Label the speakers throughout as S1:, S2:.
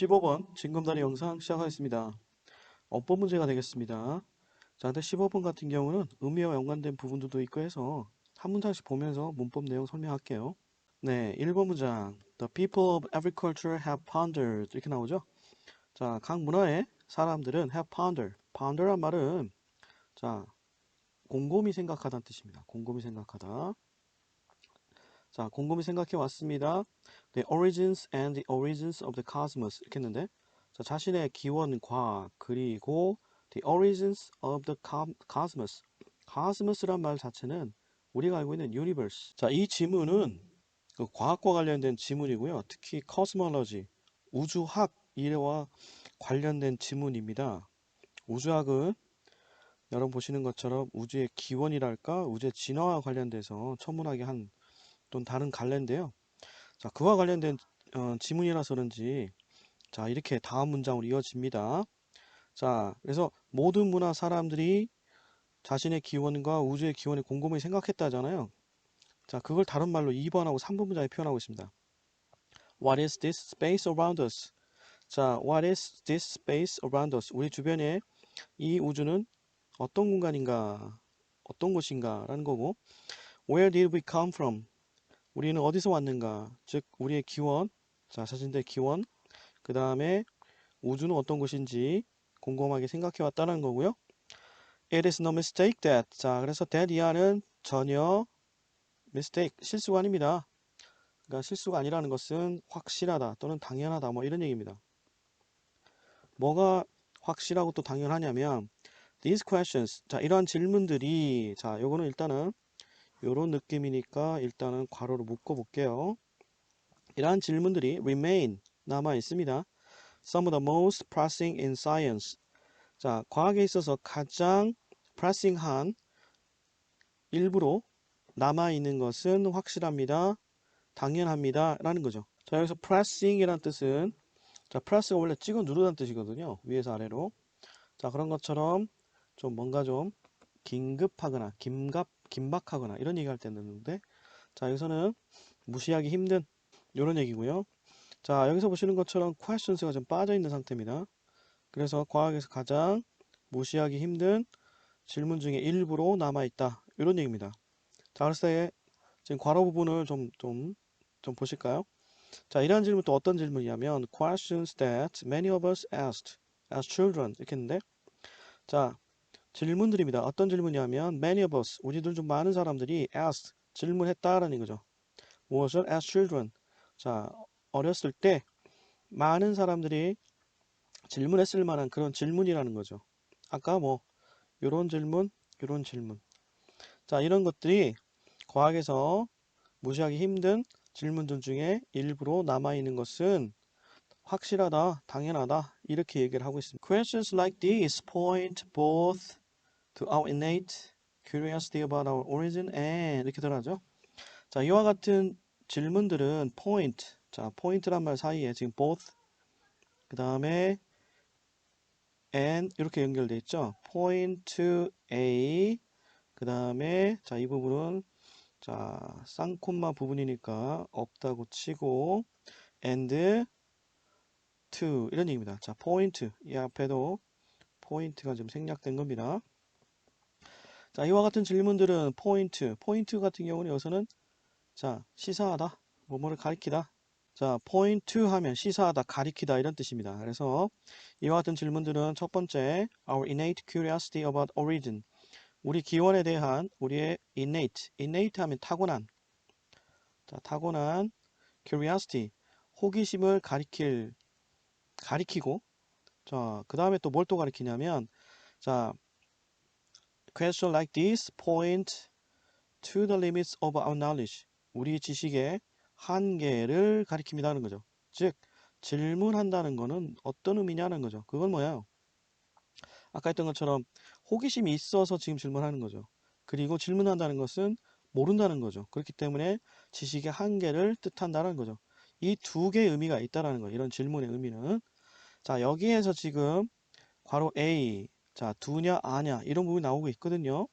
S1: 15번 징검다리 영상 시작하겠습니다. 어법 문제가 되겠습니다. 자, 근데 15번 같은 경우는 의미와 연관된 부분들도 있고 해서 한 문장씩 보면서 문법 내용 설명할게요. 네, 1번 문장. The people of every culture have pondered. 이렇게 나오죠? 자, 각 문화의 사람들은 have pondered. ponder란 말은 자, 곰곰이 생각하다는 뜻입니다. 곰곰이 생각하다. 자, 곰곰이 생각해 왔습니다. The origins and the origins of the cosmos 이렇게 했는데 자, 자신의 기원과 그리고 the origins of the cosmos cosmos란 말 자체는 우리가 알고 있는 universe. 자, 이 지문은 그 과학과 관련된 지문이고요. 특히 cosmology 우주학 이와 관련된 지문입니다. 우주학은 여러분 보시는 것처럼 우주의 기원이랄까 우주의 진화와 관련돼서 천문학의 한 또는 다른 갈래인데요. 자, 그와 관련된 지문이라서 그런지 자, 이렇게 다음 문장으로 이어집니다. 자, 그래서 모든 문화 사람들이 자신의 기원과 우주의 기원을 곰곰이 생각했다잖아요. 자, 그걸 다른 말로 2번하고 3번 문장에 표현하고 있습니다. What is this space around us? 자, what is this space around us? 우리 주변에 이 우주는 어떤 공간인가, 어떤 곳인가 라는 거고 Where did we come from? 우리는 어디서 왔는가? 즉, 우리의 기원, 자, 자신들의 기원, 그 다음에 우주는 어떤 곳인지 곰곰하게 생각해 왔다는 거고요. It is no mistake that. 자, 그래서 that 이하는 전혀 mistake, 실수가 아닙니다. 그러니까 실수가 아니라는 것은 확실하다 또는 당연하다 뭐 이런 얘기입니다. 뭐가 확실하고 또 당연하냐면 these questions. 자, 이러한 질문들이 자, 요거는 일단은 요런 느낌이니까 일단은 괄호로 묶어 볼게요. 이러한 질문들이 remain 남아 있습니다. Some of the most pressing in science. 자, 과학에 있어서 가장 pressing한 일부로 남아있는 것은 확실합니다. 당연합니다. 라는 거죠. 자, 여기서 pressing이라는 뜻은 자, press가 원래 찍어 누르다는 뜻이거든요. 위에서 아래로. 자, 그런 것처럼 좀 뭔가 좀 긴급하거나 긴박하거나 이런 얘기할 때 넣는데 자, 여기서는 무시하기 힘든 이런 얘기고요. 자, 여기서 보시는 것처럼 questions가 좀 빠져 있는 상태입니다. 그래서 과학에서 가장 무시하기 힘든 질문 중에 일부로 남아있다. 이런 얘기입니다. 자, 그래서 지금 괄호 부분을 좀 보실까요? 자, 이러한 질문 또 어떤 질문이냐면 questions that many of us asked as children 이렇게 했는데 자, 질문들입니다. 어떤 질문이냐면 many of us 우리들 중 많은 사람들이 asked 질문했다라는 거죠. 무엇을 as children 자, 어렸을 때 많은 사람들이 질문했을 만한 그런 질문이라는 거죠. 아까 뭐 요런 질문, 요런 질문. 자, 이런 것들이 과학에서 무시하기 힘든 질문들 중에 일부로 남아있는 것은 확실하다, 당연하다 이렇게 얘기를 하고 있습니다. Questions like these point both to our innate curiosity about our origin and 이렇게 들어가죠. 자, 이와 같은 질문들은 point, 자, point란 말 사이에 지금 both 그 다음에 and 이렇게 연결돼 있죠. point to A 그 다음에 자, 이 부분은 자, 쌍콤마 부분이니까 없다고 치고 and to 이런 얘기입니다. 자, 포인트 이 앞에도 포인트가 좀 생략된 겁니다. 자, 이와 같은 질문들은 포인트 같은 경우는 여기서는 자, 시사하다, 뭐뭐를 가리키다. 자, point 하면 시사하다, 가리키다 이런 뜻입니다. 그래서 이와 같은 질문들은 첫 번째 our innate curiosity about origin 우리 기원에 대한 우리의 innate 하면 타고난 자, 타고난 curiosity 호기심을 가리키고 자, 그 다음에 또 뭘 또 가리키냐면 자, question like this point to the limits of our knowledge 우리 지식의 한계를 가리킵니다 하는 거죠. 즉 질문한다는 거는 어떤 의미냐는 거죠. 그건 뭐예요? 아까 했던 것처럼 호기심이 있어서 지금 질문하는 거죠. 그리고 질문한다는 것은 모른다는 거죠. 그렇기 때문에 지식의 한계를 뜻한다는 거죠. 이 두 개의 의미가 있다라는 거예요. 이런 질문의 의미는. 자, 여기에서 지금 괄호 A, 자, 두냐, 아냐, 이런 부분이 나오고 있거든요.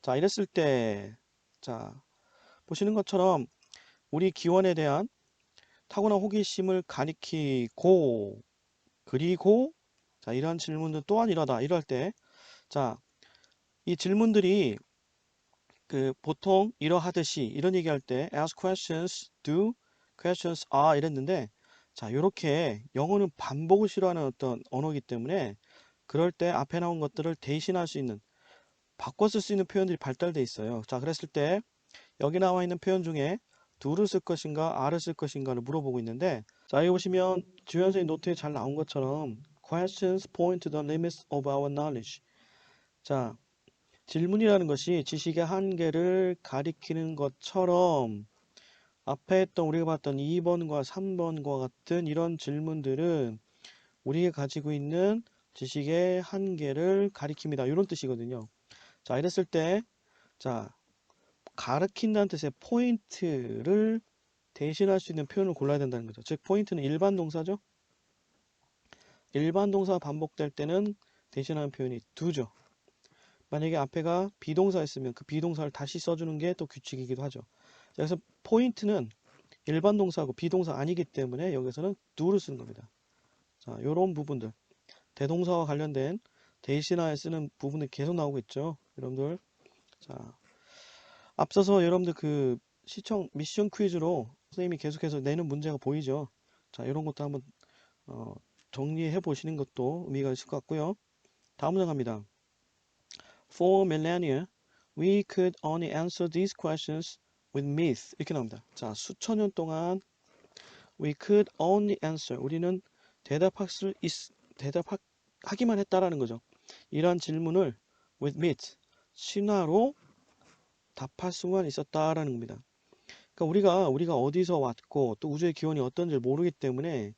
S1: 자, 이랬을 때, 자, 보시는 것처럼 우리 기원에 대한 타고난 호기심을 가리키고, 그리고 자, 이러한 질문들 또한 이러다. 이럴 때 자, 이 질문들이 그 보통 이러하듯이 이런 얘기할 때 ask questions, do questions are 이랬는데 자, 요렇게 영어는 반복을 싫어하는 어떤 언어이기 때문에 그럴 때 앞에 나온 것들을 대신할 수 있는 바꿔 쓸 수 있는 표현들이 발달돼 있어요. 자, 그랬을 때 여기 나와 있는 표현 중에 do를 쓸 것인가 are를 쓸 것인가를 물어보고 있는데 자, 여기 보시면 주현 선생님 노트에 잘 나온 것처럼 questions point to the limits of our knowledge. 자, 질문이라는 것이 지식의 한계를 가리키는 것처럼 앞에 했던 우리가 봤던 2번과 3번과 같은 이런 질문들은 우리가 가지고 있는 지식의 한계를 가리킵니다. 이런 뜻이거든요. 자, 이랬을 때, 자, 가르친다는 뜻의 포인트를 대신할 수 있는 표현을 골라야 된다는 거죠. 즉, 포인트는 일반 동사죠. 일반 동사가 반복될 때는 대신하는 표현이 do죠. 만약에 앞에가 비동사였으면 그 비동사를 다시 써주는 게 또 규칙이기도 하죠. 자, 그래서 포인트는 일반 동사하고 비동사 아니기 때문에 여기서는 do를 쓰는 겁니다. 자, 요런 부분들. 대동사와 관련된 대신하에 쓰는 부분이 계속 나오고 있죠. 여러분들. 자, 앞서서 여러분들 그 시청 미션 퀴즈로 선생님이 계속해서 내는 문제가 보이죠. 자, 이런 것도 한번 정리해 보시는 것도 의미가 있을 것 같고요. 다음 문제 갑니다. For millennia, we could only answer these questions with myth. 이렇게 나옵니다. 자, 수천 년 동안 we could only answer. 우리는 대답하기만 했다라는 거죠. 이러한 질문을 with myth, 신화로 답할 수만 있었다라는 겁니다. 그러니까 우리가 어디서 왔고 또 우주의 기원이 어떤지 모르기 때문에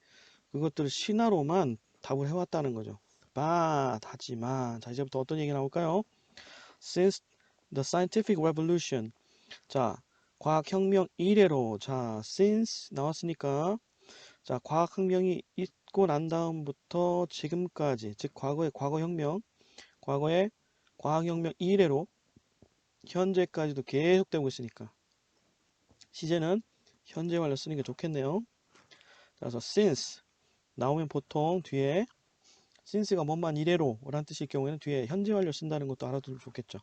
S1: 그것들을 신화로만 답을 해왔다는 거죠. 하지만 자, 이제부터 어떤 얘기 나올까요? Since the scientific revolution. 자, 과학혁명 이래로 자, since 나왔으니까 자, 과학혁명이 있고 난 다음부터 지금까지 즉 과거의 과학혁명 이래로 현재까지도 계속되고 있으니까 시제는 현재 완료 쓰는 게 좋겠네요. 그래서 since 나오면 보통 뒤에 since가 뭔만 이래로 라는 뜻일 경우에는 뒤에 현재 완료 쓴다는 것도 알아두면 좋겠죠.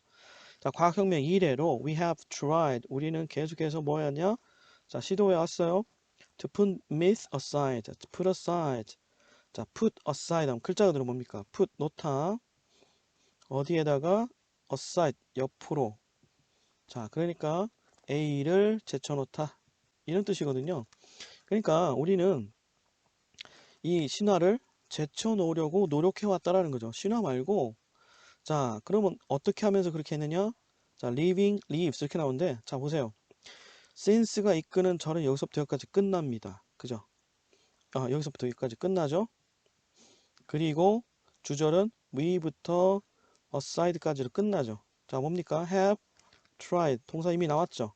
S1: 자, 과학혁명 이래로 we have tried. 우리는 계속해서 뭐 했냐? 자, 시도해 왔어요. To put myth aside. To put aside. 자, put aside 하면 글자 그대로 뭡니까? put 놓다. 어디에다가 aside 옆으로. 자, 그러니까 A를 제쳐놓다. 이런 뜻이거든요. 그러니까 우리는 이 신화를 제쳐놓으려고 노력해왔다라는 거죠. 신화 말고 자, 그러면 어떻게 하면서 그렇게 했느냐? 자, living, lives 이렇게 나오는데 자, 보세요. since가 이끄는 절은 여기서부터 여기까지 끝납니다. 그죠? 여기서부터 여기까지 끝나죠? 그리고 주절은 we부터 aside까지로 끝나죠. 자, 뭡니까? have tried. 동사 이미 나왔죠?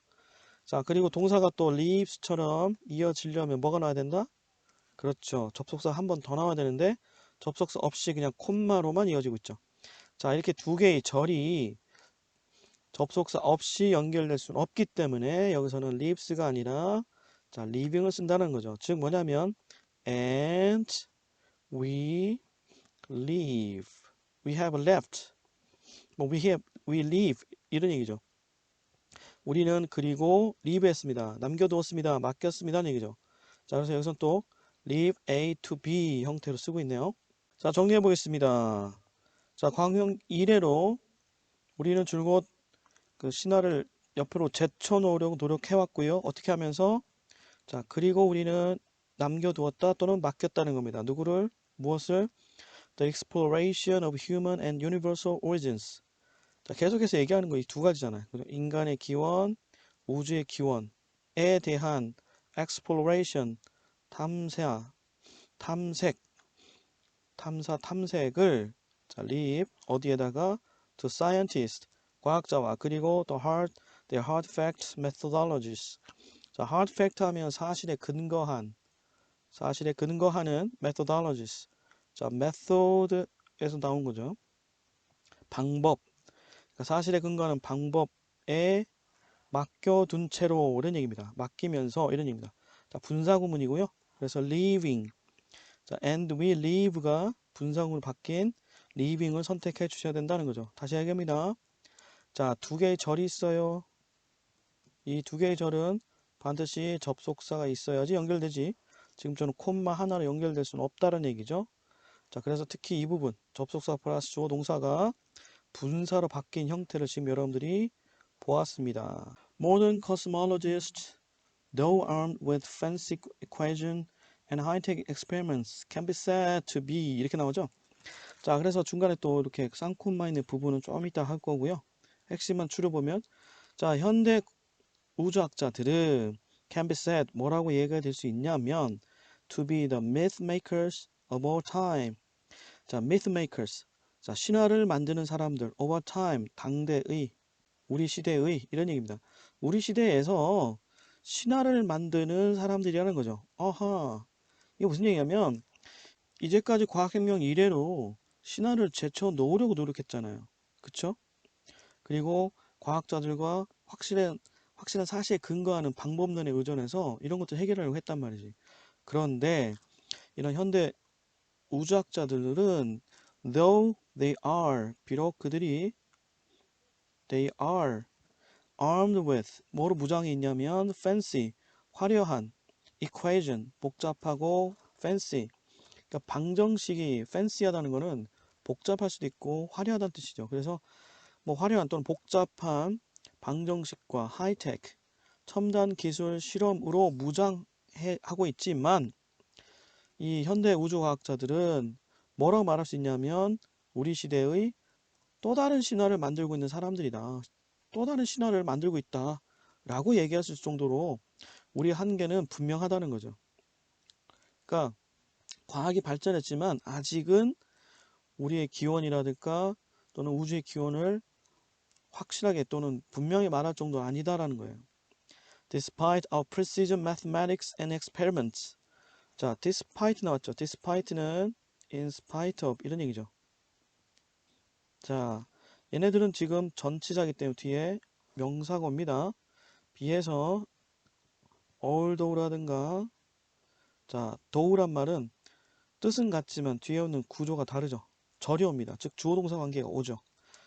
S1: 자, 그리고 동사가 또 lives처럼 이어지려면 뭐가 나와야 된다? 그렇죠. 접속사 한 번 더 나와야 되는데 접속사 없이 그냥 콤마로만 이어지고 있죠. 자, 이렇게 두 개의 절이 접속사 없이 연결될 수는 없기 때문에 여기서는 lives가 아니라 자, living을 쓴다는 거죠. 즉 뭐냐면 and we leave. We have left. we leave 이런 얘기죠. 우리는 그리고 leave 했습니다. 남겨두었습니다. 맡겼습니다는 얘기죠. 자, 그래서 여기서 또 leave A to B 형태로 쓰고 있네요. 자, 정리해 보겠습니다. 자, 광형 이래로 우리는 줄곧 그 신화를 옆으로 제쳐놓으려고 노력해왔고요. 어떻게 하면서 자, 그리고 우리는 남겨두었다 또는 맡겼다는 겁니다. 누구를? 무엇을? The exploration of human and universal origins. 자, 계속해서 얘기하는 거 이 두 가지잖아요. 인간의 기원, 우주의 기원에 대한 exploration, 탐색, 탐색을 자, leave 어디에다가 to scientists, 과학자와 그리고 their hard facts methodologies. 자, hard fact 하면 사실에 근거하는 methodologies. 자, method에서 나온 거죠. 방법. 그러니까 사실에 근거하는 방법에 맡겨둔 채로 이런 얘기입니다. 맡기면서 이런 얘기입니다. 자, 분사구문이고요. 그래서 leaving. 자, and we live가 분사구문으로 바뀐 living을 선택해 주셔야 된다는 거죠. 다시 얘기합니다. 자, 두 개의 절이 있어요. 이 두 개의 절은 반드시 접속사가 있어야지 연결되지. 지금 저는 콤마 하나로 연결될 수는 없다는 얘기죠. 자, 그래서 특히 이 부분 접속사 플러스 주어 동사가 분사로 바뀐 형태를 지금 여러분들이 보았습니다. Modern cosmologists, though armed with fancy equation and high-tech experiments, can be said to be 이렇게 나오죠. 자, 그래서 중간에 또 이렇게 쌍콤마 있는 부분은 좀 이따 할 거고요. 핵심만 추려보면, 자, 현대 우주학자들은 can be said 뭐라고 얘기가 될 수 있냐면 to be the myth makers of our time. 자, myth makers. 자, 신화를 만드는 사람들 of our time. 당대의, 우리 시대의 이런 얘기입니다. 우리 시대에서 신화를 만드는 사람들이라는 거죠. 아하. 이게 무슨 얘기냐면 이제까지 과학혁명 이래로 신화를 제쳐 놓으려고 노력했잖아요. 그쵸? 그리고 과학자들과 확실한 사실에 근거하는 방법론에 의존해서 이런 것들 해결하려고 했단 말이지. 그런데 이런 현대 우주학자들은 though they are 비록 그들이 they are armed with 뭐로 무장해 있냐면 fancy 화려한 equation 복잡하고 fancy 그러니까 방정식이 fancy하다는 거는 복잡할 수도 있고 화려하다는 뜻이죠. 그래서 뭐 화려한 또는 복잡한 방정식과 하이테크 첨단 기술 실험으로 무장하고 있지만 이 현대 우주과학자들은 뭐라고 말할 수 있냐면 우리 시대의 또 다른 신화를 만들고 있는 사람들이다. 또 다른 신화를 만들고 있다. 라고 얘기할 수 있을 정도로 우리 한계는 분명하다는 거죠. 그러니까 과학이 발전했지만 아직은 우리의 기원이라든가 또는 우주의 기원을 확실하게 또는 분명히 말할 정도 아니다라는 거예요. Despite our precision mathematics and experiments. 자, despite 나왔죠. despite는 in spite of 이런 얘기죠. 자, 얘네들은 지금 전치사기 때문에 뒤에 명사어입니다. 비해서 although라든가 자, though란 말은 뜻은 같지만 뒤에 오는 구조가 다르죠. 절이 옵니다. 즉 주어 동사 관계가 오죠.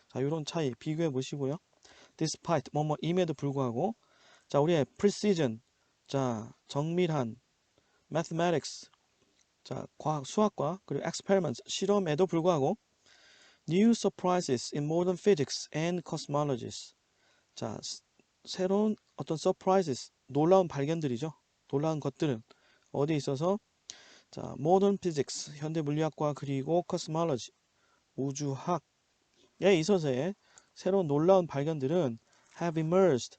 S1: 자, 이런 차이 비교해 보시고요. despite 뭐뭐임에도 불구하고 자, 우리의 precision 자, 정밀한 mathematics 자, 과학 수학과 그리고 experiments 실험에도 불구하고 new surprises in modern physics and cosmologies 자, 새로운 어떤 surprises 놀라운 발견들이죠. 놀라운 것들은 어디에 있어서 자, modern physics 현대 물리학과 그리고 cosmology 우주학에 있어서의 새로운 놀라운 발견들은 have emerged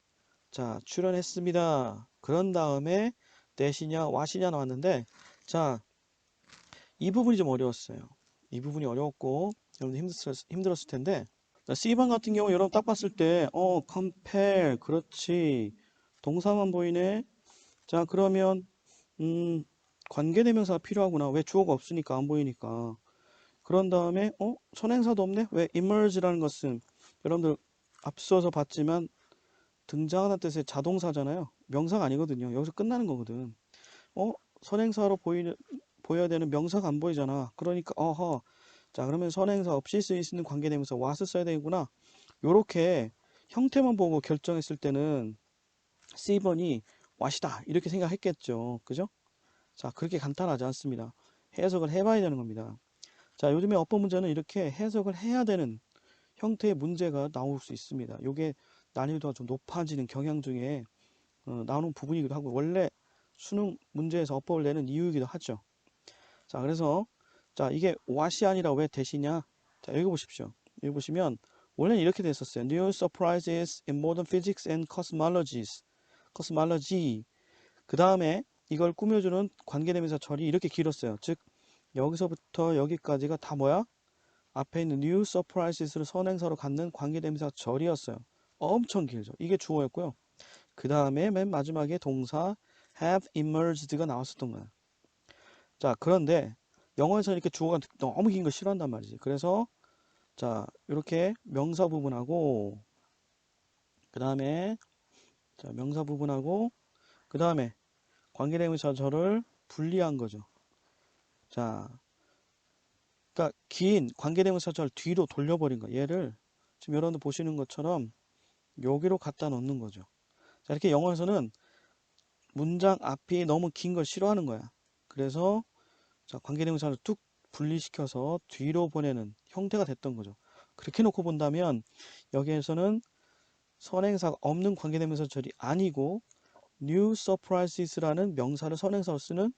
S1: 자, 출현했습니다. 그런 다음에 대시냐 와시냐 나왔는데 자, 이 부분이 좀 어려웠어요. 이 부분이 어려웠고 여러분들 힘들었을 텐데 자, C번 같은 경우 여러분 딱 봤을 때 compare 그렇지 동사만 보이네. 자, 그러면 관계대명사가 필요하구나. 왜 주어가 없으니까 안 보이니까. 그런 다음에 선행사도 없네. 왜 emerge라는 것은 여러분들 앞서서 봤지만 등장하는 뜻의 자동사잖아요. 명사가 아니거든요. 여기서 끝나는 거거든. 선행사로 보여야 되는 명사가 안 보이잖아. 그러니까 자, 그러면 선행사 없이 쓰일 수 있는 관계대명사 what을 써야 되구나. 요렇게 형태만 보고 결정했을 때는 C번이 what이다 이렇게 생각했겠죠. 그죠? 자, 그렇게 간단하지 않습니다. 해석을 해봐야 되는 겁니다. 자, 요즘에 어법 문제는 이렇게 해석을 해야 되는 형태의 문제가 나올 수 있습니다. 요게 난이도가 좀 높아지는 경향 중에 나오는 부분이기도 하고 원래 수능 문제에서 어법을 내는 이유이기도 하죠. 자, 그래서 자, 이게 what이 아니라 왜 대시냐? 자, 읽어보십시오. 읽어보시면 원래는 이렇게 됐었어요. New surprises in modern physics and cosmologies. cosmology. 그 다음에 이걸 꾸며주는 관계대명사 절이 이렇게 길었어요. 즉 여기서부터 여기까지가 다 뭐야? 앞에 있는 new surprises를 선행사로 갖는 관계대명사 절이었어요. 엄청 길죠. 이게 주어였고요. 그 다음에 맨 마지막에 동사 have emerged가 나왔었던 거야. 자, 그런데 영어에서 이렇게 주어가 너무 긴 거 싫어한단 말이지. 그래서 자, 이렇게 명사 부분하고 그 다음에 자, 명사 부분하고 그 다음에 관계대명사 절을 분리한 거죠. 자, 그러니까 긴 관계대명사절 뒤로 돌려버린 거. 얘를 지금 여러분들 보시는 것처럼 여기로 갖다 놓는 거죠. 자, 이렇게 영어에서는 문장 앞이 너무 긴 걸 싫어하는 거야. 그래서 자, 관계대명사를 뚝 분리시켜서 뒤로 보내는 형태가 됐던 거죠. 그렇게 놓고 본다면 여기에서는 선행사가 없는 관계대명사절이 아니고 new surprises라는 명사를 선행사로 쓰는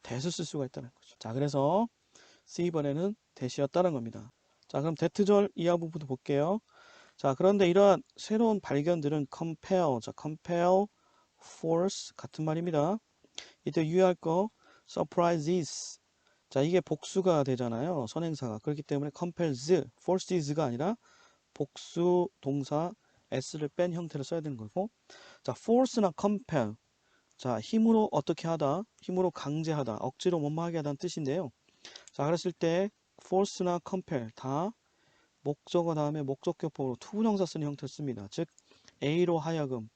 S1: 대수 쓸 수가 있다는 거죠. 자, 그래서 C번에는 대시였다는 겁니다. 자, 그럼 대트절 이하 부분도 볼게요. 자, 그런데 이러한 새로운 발견들은 compare, 자, compare, force 같은 말입니다. 이때 유의할 거 surprises. 자, 이게 복수가 되잖아요. 선행사가. 그렇기 때문에 compels, forces가 아니라 복수 동사 s를 뺀 형태를 써야 되는 거고. 자, force나 compel. 자, 힘으로 어떻게 하다, 힘으로 강제하다, 억지로 못마하게 하다는 뜻인데요. 자, 그랬을 때 force나 compel 다 목적어 다음에 목적격보로 투부정사 쓰는 형태를 씁니다. 즉 A로 하여금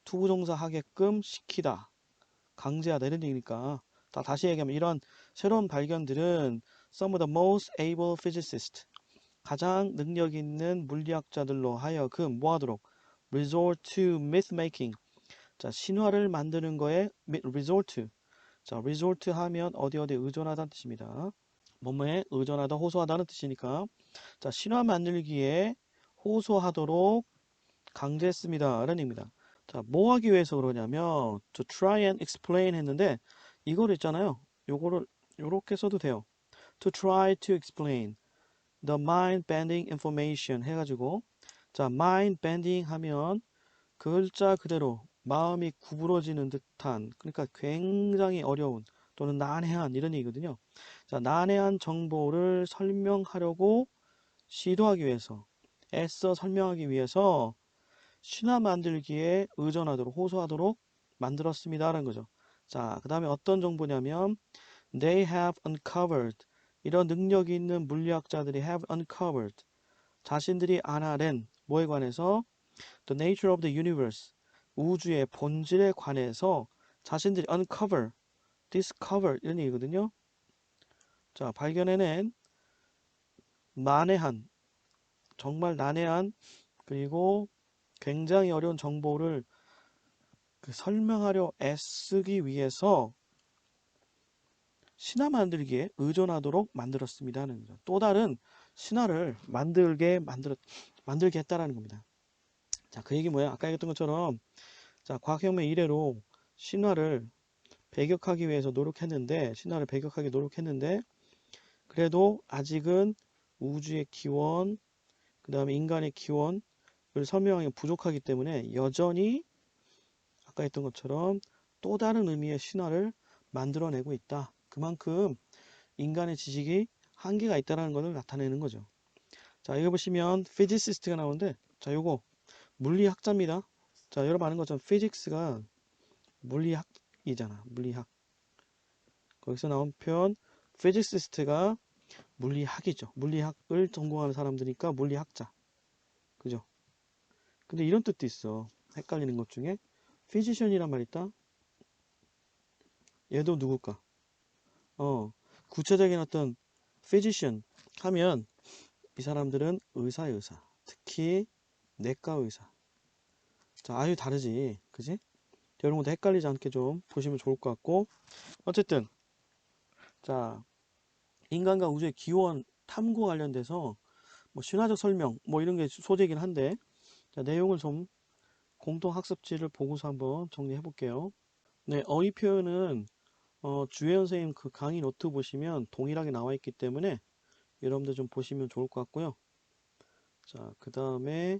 S1: 투부정사 하게끔 시키다, 강제하다 이런 얘기니까 다시 얘기하면 이런 새로운 발견들은 some of the most able physicists 가장 능력 있는 물리학자들로 하여금 뭐하도록 resort to myth making 자 신화를 만드는 거에 resort 자 resort 하면 어디에 의존하다는 뜻입니다. 뭐뭐에 의존하다 호소하다는 뜻이니까 자 신화 만들기에 호소하도록 강제했습니다 라는 얘기입니다. 자, 뭐 하기 위해서 그러냐면 to try and explain 했는데 이걸 있잖아요. 요거를 요렇게 써도 돼요. to try to explain the mind-bending information 해가지고 자, mind-bending 하면 글자 그대로 마음이 구부러지는 듯한 그러니까 굉장히 어려운 또는 난해한 이런 얘기거든요. 자, 난해한 정보를 설명하려고 시도하기 위해서 애써 설명하기 위해서 신화 만들기에 의존하도록 호소하도록 만들었습니다라는 거죠. 자, 그 다음에 어떤 정보냐면 they have uncovered 이런 능력이 있는 물리학자들이 have uncovered 자신들이 알아낸 뭐에 관해서 the nature of the universe 우주의 본질에 관해서 자신들이 uncover, discover 이런 얘기거든요. 자, 발견해낸 난해한 정말 난해한 그리고 굉장히 어려운 정보를 설명하려 애쓰기 위해서 신화 만들기에 의존하도록 만들었습니다 하는 거죠. 또 다른 신화를 만들게 했다라는 겁니다. 자, 그 얘기 뭐야? 아까 얘기했던 것처럼 자, 과학혁명 이래로 신화를 배격하기 위해서 노력했는데 신화를 배격하기 노력했는데 그래도 아직은 우주의 기원 그 다음에 인간의 기원을 설명하기 부족하기 때문에 여전히 아까 했던 것처럼 또 다른 의미의 신화를 만들어내고 있다. 그만큼 인간의 지식이 한계가 있다는 것을 나타내는 거죠. 자, 여기 보시면 physicist가 나오는데 자, 요거 물리학자입니다. 자, 여러분 아는 것처럼 physics가 물리학이잖아. 물리학. 거기서 나온 표현 physicist가 물리학이죠. 물리학을 전공하는 사람들이니까 물리학자. 그죠? 근데 이런 뜻도 있어. 헷갈리는 것 중에 physician이란 말 있다. 얘도 누굴까? 구체적인 어떤 physician 하면 이 사람들은 의사. 특히 내과 의사. 자, 아주 다르지. 그지? 이런 것도 헷갈리지 않게 좀 보시면 좋을 것 같고. 어쨌든, 자, 인간과 우주의 기원 탐구 관련돼서 뭐 신화적 설명, 뭐 이런 게 소재이긴 한데, 자, 내용을 좀 공동학습지를 보고서 한번 정리해 볼게요. 네, 어휘 표현은 주혜연 선생님 그 강의 노트 보시면 동일하게 나와 있기 때문에 여러분들 좀 보시면 좋을 것 같고요. 자, 그 다음에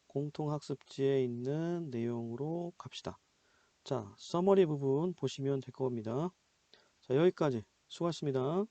S1: 공통학습지에 있는 내용으로 갑시다. 자, 서머리 부분 보시면 될 겁니다. 자, 여기까지 수고하셨습니다.